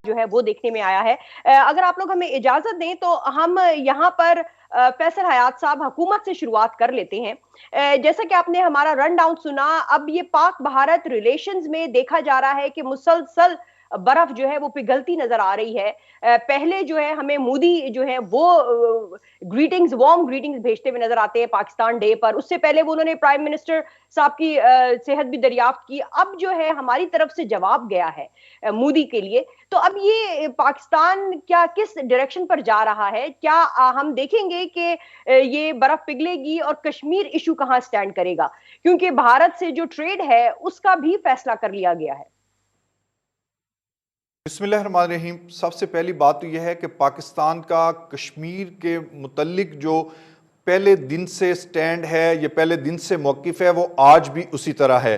جو ہے وہ دیکھنے میں آیا ہے۔ اگر آپ لوگ ہمیں اجازت دیں تو ہم یہاں پر فیصل حیات صاحب حکومت سے شروعات کر لیتے ہیں۔ جیسا کہ آپ نے ہمارا رن ڈاؤن سنا، اب یہ پاک بھارت ریلیشنز میں دیکھا جا رہا ہے کہ مسلسل برف جو ہے وہ پگھلتی نظر آ رہی ہے۔ پہلے جو ہے ہمیں مودی جو ہے وہ گریٹنگز، وارم گریٹنگز بھیجتے ہوئے نظر آتے ہیں پاکستان ڈے پر۔ اس سے پہلے وہ انہوں نے پرائم منسٹر صاحب کی صحت بھی دریافت کی۔ اب جو ہے ہماری طرف سے جواب گیا ہے مودی کے لیے۔ تو اب یہ پاکستان کیا کس ڈائریکشن پر جا رہا ہے؟ کیا ہم دیکھیں گے کہ یہ برف پگھلے گی اور کشمیر ایشو کہاں سٹینڈ کرے گا؟ کیونکہ بھارت سے جو ٹریڈ ہے اس کا بھی فیصلہ کر لیا گیا ہے۔ بسم اللہ الرحمن الرحیم۔ سب سے پہلی بات تو یہ ہے کہ پاکستان کا کشمیر کے متعلق جو پہلے دن سے سٹینڈ ہے یا پہلے دن سے موقف ہے وہ آج بھی اسی طرح ہے۔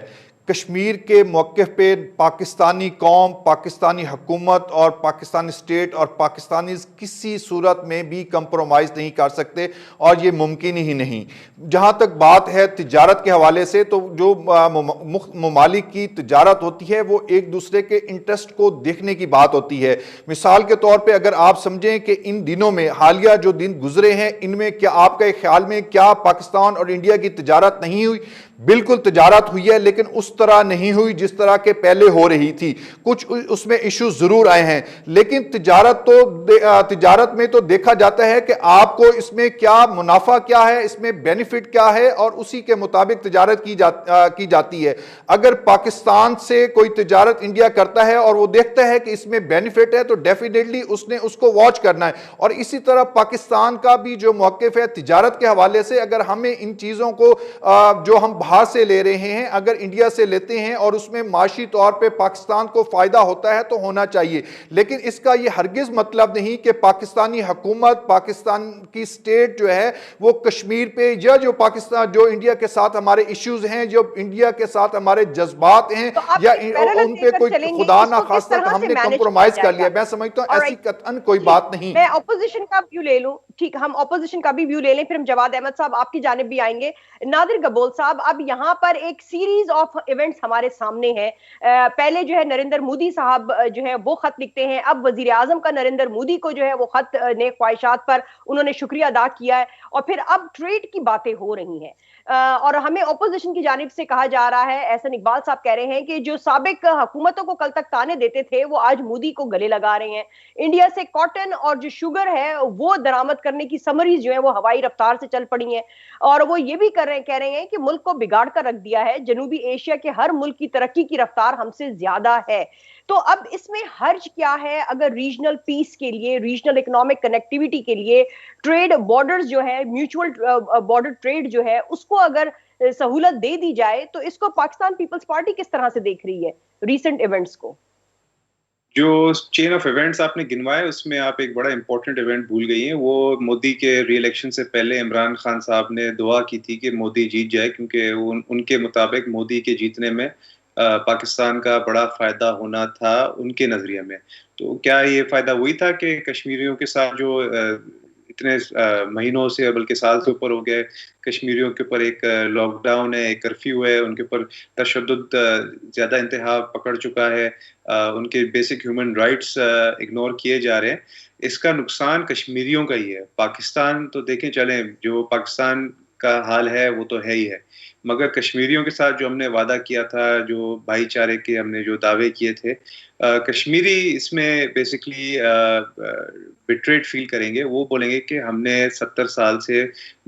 کشمیر کے موقف پہ پاکستانی قوم، پاکستانی حکومت اور پاکستانی اسٹیٹ اور پاکستانی کسی صورت میں بھی کمپرومائز نہیں کر سکتے، اور یہ ممکن ہی نہیں۔ جہاں تک بات ہے تجارت کے حوالے سے، تو جو ممالک کی تجارت ہوتی ہے وہ ایک دوسرے کے انٹرسٹ کو دیکھنے کی بات ہوتی ہے۔ مثال کے طور پہ اگر آپ سمجھیں کہ ان دنوں میں حالیہ جو دن گزرے ہیں، ان میں کیا آپ کے خیال میں کیا پاکستان اور انڈیا کی تجارت نہیں ہوئی؟ بالکل تجارت ہوئی ہے، لیکن اس طرح نہیں ہوئی جس طرح کے پہلے ہو رہی تھی۔ کچھ اس میں ایشو ضرور آئے ہیں، لیکن تجارت میں تو دیکھا جاتا ہے کہ آپ کو اس میں کیا منافع کیا ہے، اس میں بینیفٹ کیا ہے، اور اسی کے مطابق تجارت کی جاتی ہے۔ اگر پاکستان سے کوئی تجارت انڈیا کرتا ہے اور وہ دیکھتا ہے کہ اس میں بینیفٹ ہے، تو ڈیفینیٹلی اس نے اس کو واچ کرنا ہے۔ اور اسی طرح پاکستان کا بھی جو موقف ہے تجارت کے حوالے سے، اگر ہمیں ان چیزوں کو جو ہم باہر سے لے رہے ہیں اگر انڈیا سے لیتے ہیں اور اس میں معاشی طور پہ پاکستان کو فائدہ ہوتا ہے تو ہونا چاہیے، لیکن اس کا یہ ہرگز مطلب نہیں کہ پاکستانی حکومت، پاکستان کی سٹیٹ جو ہے وہ کشمیر پہ یا جو انڈیا کے ساتھ ہمارے ایشوز ہیں، جو انڈیا کے ساتھ ہمارے جذبات ہیں، یا ان پہ کوئی خدا نہ خواستہ ہم نے کمپرومائز کر لیا۔ میں سمجھتا ہوں ایسی قطعاً کوئی بات نہیں۔ میں اپوزیشن کا ویو لے لوں، ٹھیک، ہم اپوزیشن کا بھی ویو لے لیں، پھر ہم جواد احمد صاحب آپ کی جانب بھی آئیں گے۔ نادر گبول صاحب، اب یہاں پر ایک سیریز آف ایونٹس ہمارے سامنے ہیں۔ پہلے جو ہے نریندر مودی صاحب جو ہے وہ خط لکھتے ہیں، اب وزیر اعظم کا نریندر مودی کو جو ہے وہ خط نیک خواہشات پر انہوں نے شکریہ ادا کیا ہے، اور پھر اب ٹریڈ کی باتیں ہو رہی ہیں۔ اور ہمیں اپوزیشن کی جانب سے کہا جا رہا ہے، احسن اقبال صاحب کہہ رہے ہیں کہ جو سابق حکومتوں کو کل تک تانے دیتے تھے وہ آج مودی کو گلے لگا رہے ہیں۔ انڈیا سے کاٹن اور جو شوگر ہے وہ درآمد کرنے کی سمریز جو ہیں وہ ہوائی رفتار سے چل پڑی ہیں، اور وہ یہ بھی کہہ رہے ہیں کہ ملک کو بگاڑ کر رکھ دیا ہے، جنوبی ایشیا کے ہر ملک کی ترقی کی رفتار ہم سے زیادہ ہے۔ تو اب اس میں حرج کیا ہے اگر ریجنل پیس کے لیے، ریجنل اکنامک کنیکٹیویٹی کے لیے ٹریڈ بارڈرز جو ہے، میوچول بارڈر ٹریڈ جو ہے اس کو اگر سہولت دے دی جائے، تو اس کو پاکستان پیپلز پارٹی کس طرح سے دیکھ رہی ہے ریسنٹ ایونٹس کو؟ جو چین آف ایونٹس آپ نے گنوائے اس میں آپ ایک بڑا امپورٹنٹ ایونٹ بھول گئی ہیں۔ وہ مودی کے ری الیکشن سے پہلے عمران خان صاحب نے دعا کی تھی کہ مودی جیت جائے، کیونکہ ان کے مطابق مودی کے جیتنے میں پاکستان کا بڑا فائدہ ہونا تھا ان کے نظریے میں۔ تو کیا یہ فائدہ وہی تھا کہ کشمیریوں کے ساتھ جو اتنے مہینوں سے بلکہ سال سے اوپر ہو گئے کشمیریوں کے اوپر ایک لاک ڈاؤن ہے، ایک کرفیو ہے، ان کے اوپر تشدد زیادہ انتہا پکڑ چکا ہے، ان کے بیسک ہیومن رائٹس اگنور کیے جا رہے ہیں، اس کا نقصان کشمیریوں کا ہی ہے۔ پاکستان تو دیکھیں چلیں، جو پاکستان کا حال ہے وہ تو ہے ہی ہے، مگر کشمیریوں کے ساتھ جو ہم نے وعدہ کیا تھا، جو بھائی چارے کے ہم نے جو دعوے کیے تھے، کشمیری اس میں بیسکلی بٹریٹ فیل کریں گے۔ وہ بولیں گے کہ ہم نے 70 سال سے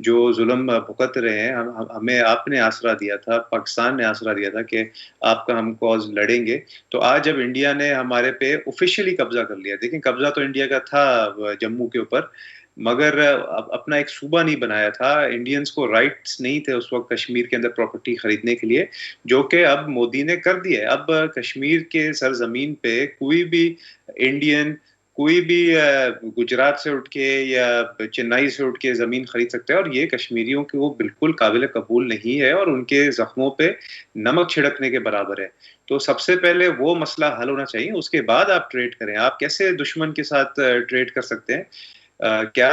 جو ظلم بھگت رہے ہیں، ہمیں آپ نے آسرا دیا تھا، پاکستان نے آسرا دیا تھا کہ آپ کا ہم کاز لڑیں گے۔ تو آج جب انڈیا نے ہمارے پہ آفیشیلی قبضہ کر لیا، دیکھیں قبضہ تو انڈیا کا تھا جموں کے اوپر، مگر اپنا ایک صوبہ نہیں بنایا تھا، انڈینز کو رائٹس نہیں تھے اس وقت کشمیر کے اندر پراپرٹی خریدنے کے لیے، جو کہ اب مودی نے کر دیا ہے۔ اب کشمیر کے سرزمین پہ کوئی بھی انڈین، کوئی بھی گجرات سے اٹھ کے یا چنئی سے اٹھ کے زمین خرید سکتا ہے، اور یہ کشمیریوں کے وہ بالکل قابل قبول نہیں ہے، اور ان کے زخموں پہ نمک چھڑکنے کے برابر ہے۔ تو سب سے پہلے وہ مسئلہ حل ہونا چاہیے، اس کے بعد آپ ٹریڈ کریں۔ آپ کیسے دشمن کے ساتھ ٹریڈ کر سکتے ہیں؟ کیا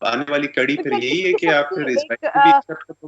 آنے والی کڑی پھر یہی ہے کہ آپ پھر اسرائیل کو بھی ایکسپٹ کر دو؟